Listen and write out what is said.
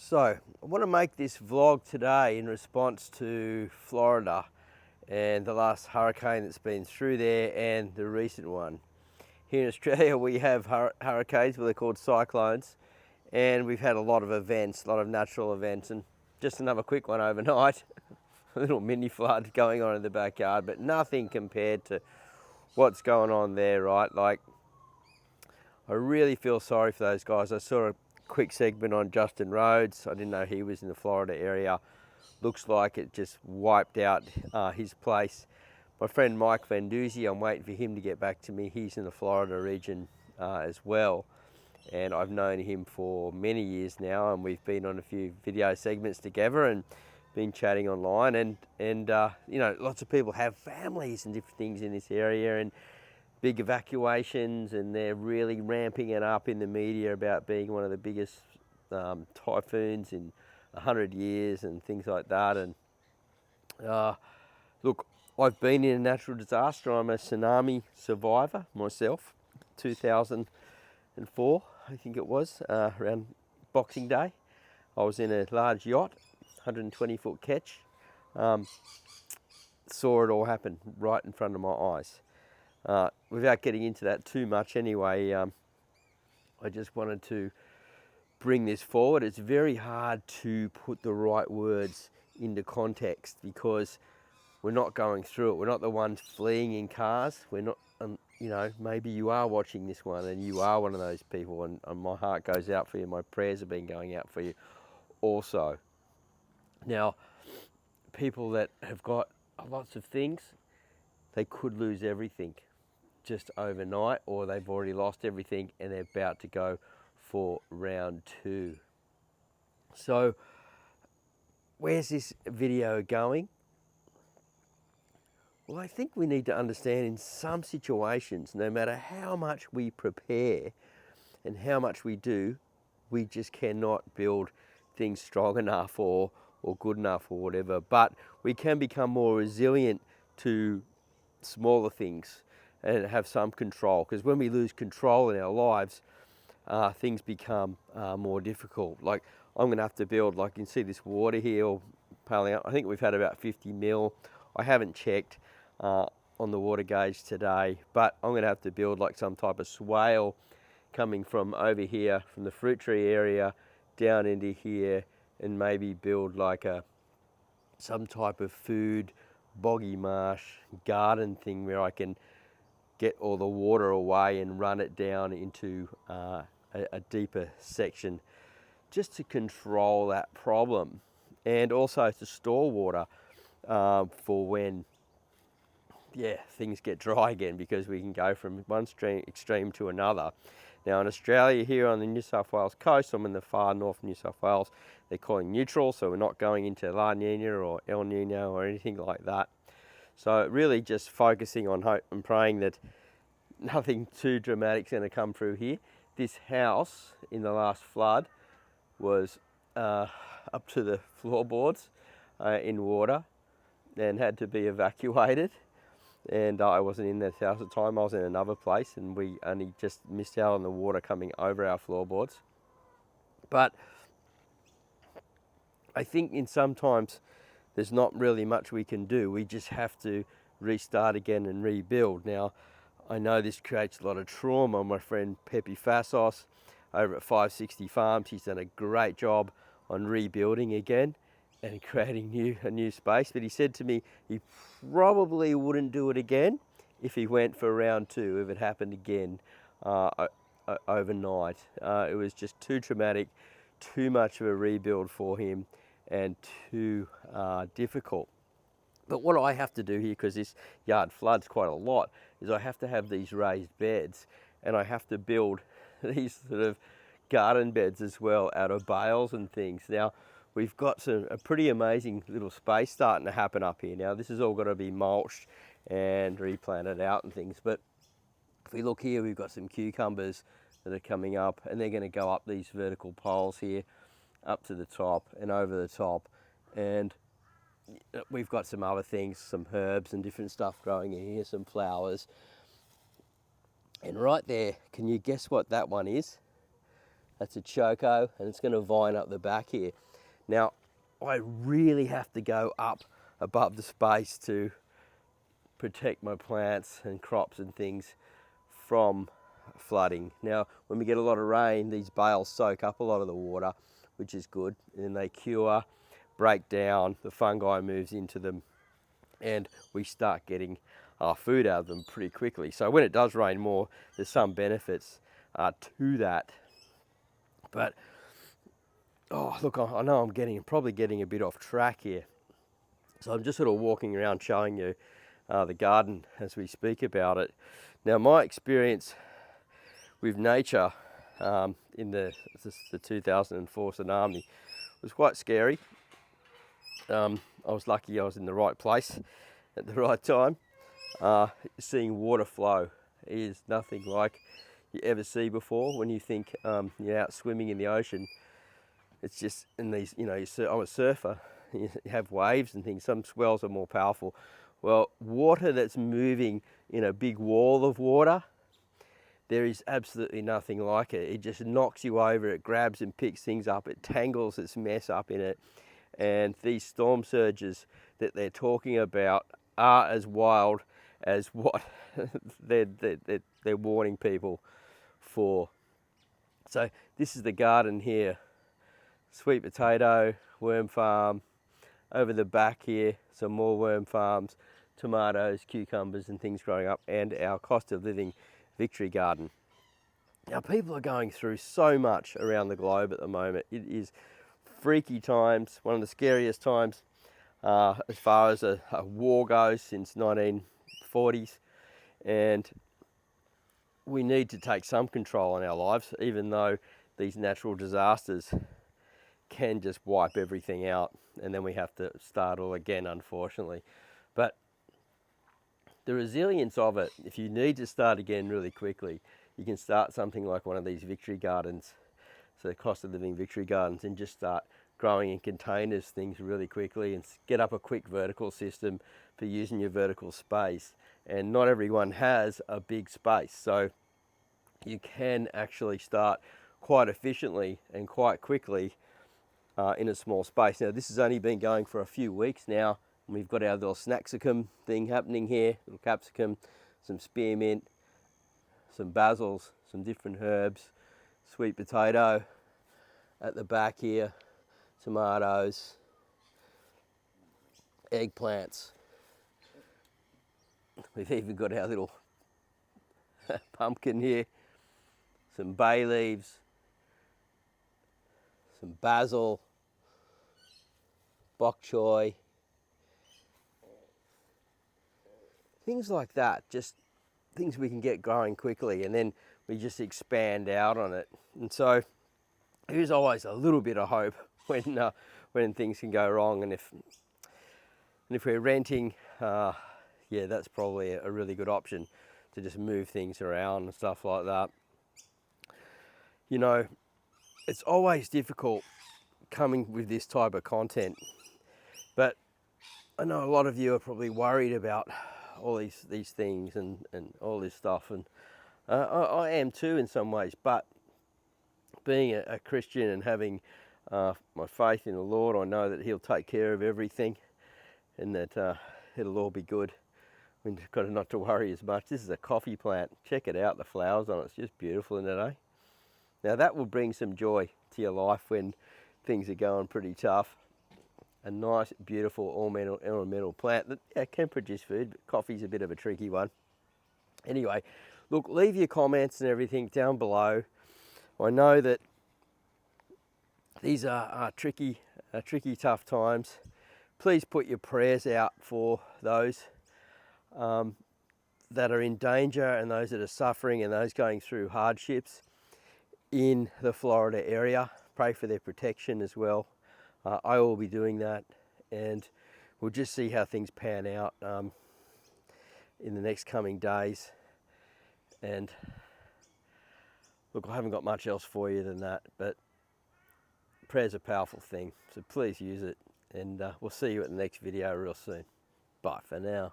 So, I want to make this vlog today in response to Florida and the last hurricane that's been through there and the recent one. Here in Australia we have hurricanes, but they're called cyclones, and we've had a lot of events, a lot of natural events, and just another quick one overnight. A little mini flood going on in the backyard, but nothing compared to what's going on there, right? Like, I really feel sorry for those guys. I saw a quick segment on Justin Rhodes. I didn't know he was in the Florida area. Looks like it just wiped out his place. My friend Mike Van Duzee, I'm waiting for him to get back to me. He's in the Florida region as well. And I've known him for many years now, and we've been on a few video segments together and been chatting online. And you know, lots of people have families and different things in this area, and big evacuations, and they're really ramping it up in the media about being one of the biggest typhoons in 100 years and things like that. And look, I've been in a natural disaster. I'm a tsunami survivor myself. 2004, I think it was, around Boxing Day. I was in a large yacht, 120-foot ketch. Saw it all happen right in front of my eyes. Without getting into that too much anyway, I just wanted to bring this forward. It's very hard to put the right words into context because we're not going through it. We're not the ones fleeing in cars. We're not, you know, maybe you are watching this one and you are one of those people, and my heart goes out for you. My prayers have been going out for you also. Now, people that have got lots of things, they could lose everything just overnight, or they've already lost everything and they're about to go for round 2. So where's this video going? Well, I think we need to understand in some situations, no matter how much we prepare and how much we do, we just cannot build things strong enough or good enough or whatever. But we can become more resilient to smaller things and have some control, because when we lose control in our lives, things become more difficult. Like, I'm going to have to build, like you can see this water here all piling up. I think we've had about 50 mil. I haven't checked on the water gauge today, but I'm going to have to build like some type of swale coming from over here from the fruit tree area down into here, and maybe build like some type of food boggy marsh garden thing where I can get all the water away and run it down into a deeper section, just to control that problem, and also to store water for when things get dry again, because we can go from one extreme to another. Now in Australia, here on the New South Wales coast, I'm in the far north of New South Wales, they're calling neutral, so we're not going into La Nina or El Nino or anything like that. So really just focusing on hope and praying that nothing too dramatic is going to come through here. This house in the last flood was up to the floorboards in water and had to be evacuated. And I wasn't in this house at the time, I was in another place, and we only just missed out on the water coming over our floorboards. But I think in sometimes there's not really much we can do. We just have to restart again and rebuild. Now, I know this creates a lot of trauma. My friend Pepe Fasos over at 560 Farms, he's done a great job on rebuilding again and creating a new space. But he said to me he probably wouldn't do it again if he went for round 2, if it happened again overnight. It was just too traumatic, too much of a rebuild for him, and too difficult. But what I have to do here, because this yard floods quite a lot, is I have to have these raised beds, and I have to build these sort of garden beds as well out of bales and things. Now, we've got a pretty amazing little space starting to happen up here. Now, this has all got to be mulched and replanted out and things, but if we look here, we've got some cucumbers that are coming up, and they're going to go up these vertical poles here, up to the top and over the top. And we've got some other things, some herbs and different stuff growing in here, some flowers. And right there, can you guess what that one is? That's a choco, and it's going to vine up the back here. Now, I really have to go up above the space to protect my plants and crops and things from flooding. Now, when we get a lot of rain, these bales soak up a lot of the water, which is good, and they cure, break down, the fungi moves into them, and we start getting our food out of them pretty quickly. So when it does rain more, there's some benefits to that. But oh, look, I know I'm probably getting a bit off track here. So I'm just sort of walking around showing you the garden as we speak about it. Now, my experience with nature in the 2004 tsunami was quite scary. I was lucky I was in the right place at the right time. Seeing water flow is nothing like you ever see before. When you think you're out swimming in the ocean, it's just in these, I'm a surfer, you have waves and things. Some swells are more powerful. Well, water that's moving in a big wall of water, there is absolutely nothing like it. It just knocks you over, it grabs and picks things up, it tangles its mess up in it. And these storm surges that they're talking about are as wild as what they're warning people for. So this is the garden here. Sweet potato, worm farm. Over the back here, some more worm farms, tomatoes, cucumbers and things growing up, and our cost of living victory garden. Now, people are going through so much around the globe at the moment. It is freaky times, one of the scariest times as far as a war goes since 1940s, and we need to take some control in our lives, even though these natural disasters can just wipe everything out, and then we have to start all again, unfortunately. But the resilience of it, if you need to start again really quickly, you can start something like one of these victory gardens, so the cost of living victory gardens, and just start growing in containers things really quickly and get up a quick vertical system for using your vertical space. And not everyone has a big space, so you can actually start quite efficiently and quite quickly in a small space. Now, this has only been going for a few weeks now, and we've got our little snacksicum thing happening here, little capsicum, some spearmint, some basils, some different herbs, sweet potato at the back here, tomatoes, eggplants. We've even got our little pumpkin here, some bay leaves, some basil, bok choy, things like that, just things we can get growing quickly, and then we just expand out on it. And so there's always a little bit of hope when things can go wrong, and if we're renting, that's probably a really good option to just move things around and stuff like that. It's always difficult coming with this type of content, but I know a lot of you are probably worried about all these things and all this stuff, and I am too in some ways. But being a Christian and having my faith in the Lord, I know that He'll take care of everything, and that it'll all be good. We've got not to worry as much. This is a coffee plant. Check it out, the flowers on it. It's just beautiful, isn't it, eh? Now that will bring some joy to your life when things are going pretty tough. A nice, beautiful ornamental plant that can produce food, but coffee's a bit of a tricky one. Anyway, look, leave your comments and everything down below. I know that these are tricky, tough times. Please put your prayers out for those that are in danger, and those that are suffering, and those going through hardships in the Florida area. Pray for their protection as well. I will be doing that, and we'll just see how things pan out in the next coming days. And look, I haven't got much else for you than that, but prayer's a powerful thing, so please use it, and we'll see you at the next video real soon. Bye for now.